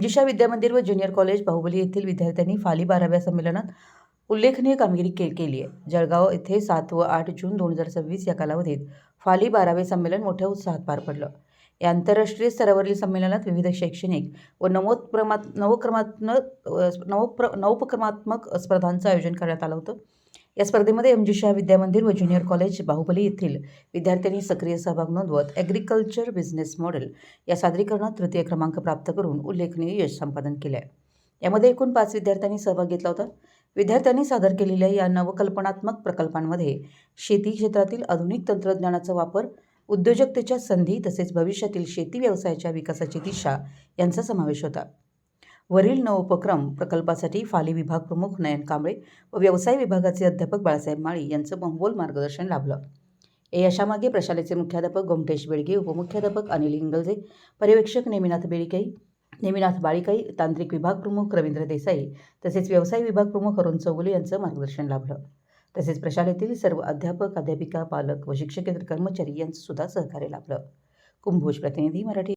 MG विद्यामंदिर व junior college Baahubali येथील विद्यार्थ्यांनी फाली 12व्या संमेलनात उल्लेखनीय कामगिरी केली आहे। जळगाव येथे 7 व 8 जून 2026 या कालावधीत फाली 12वे संमेलन मोठ्या उत्साहात पार पडलं। या आंतरराष्ट्रीय स्तरावरील संमेलनात विविध शैक्षणिक व नवोपक्रमात्मक स्पर्धांचं आयोजन करण्यात आलं होतं। या स्पर्धेमध्ये एमजी विद्यामंदिर व ज्युनियर कॉलेज बाहुबली येथील विद्यार्थ्यांनी सक्रिय सहभाग नोंदवत ॲग्रिकल्चर बिझनेस मॉडेल या सादरीकरणात तृतीय क्रमांक प्राप्त करून उल्लेखनीय यश संपादन केले आहे। यामध्ये एकूण 5 विद्यार्थ्यांनी सहभाग घेतला होता। विद्यार्थ्यांनी सादर केलेल्या या नवकल्पनात्मक प्रकल्पांमध्ये शेती क्षेत्रातील आधुनिक तंत्रज्ञानाचा वापर, उद्योजकतेच्या संधी तसेच भविष्यातील शेती व्यवसायाच्या विकासाची दिशा यांचा समावेश होता। वरील नवोपक्रम प्रकल्पासाठी फाली विभाग प्रमुख नयन कांबळे व व्यवसाय विभागाचे अध्यापक बाळासाहेब माळी यांचं बहुमोल मार्गदर्शन लाभलं। या यशामागे प्रशालेचे मुख्याध्यापक गोमटेश बेळगे, उपमुख्याध्यापक अनिल इंगलजे, पर्यवेक्षक नेमिनाथ बाळीकाई, तांत्रिक विभाग प्रमुख रवींद्र देसाई तसेच व्यवसाय विभाग प्रमुख अरुण चौगुले यांचं मार्गदर्शन लाभलं। तसेच प्रशालेतील सर्व अध्यापक, अध्यापिका, पालक व शिक्षकेतर कर्मचारी यांचं सुद्धा सहकार्य लाभलं। कुंभोज प्रतिनिधी मराठी।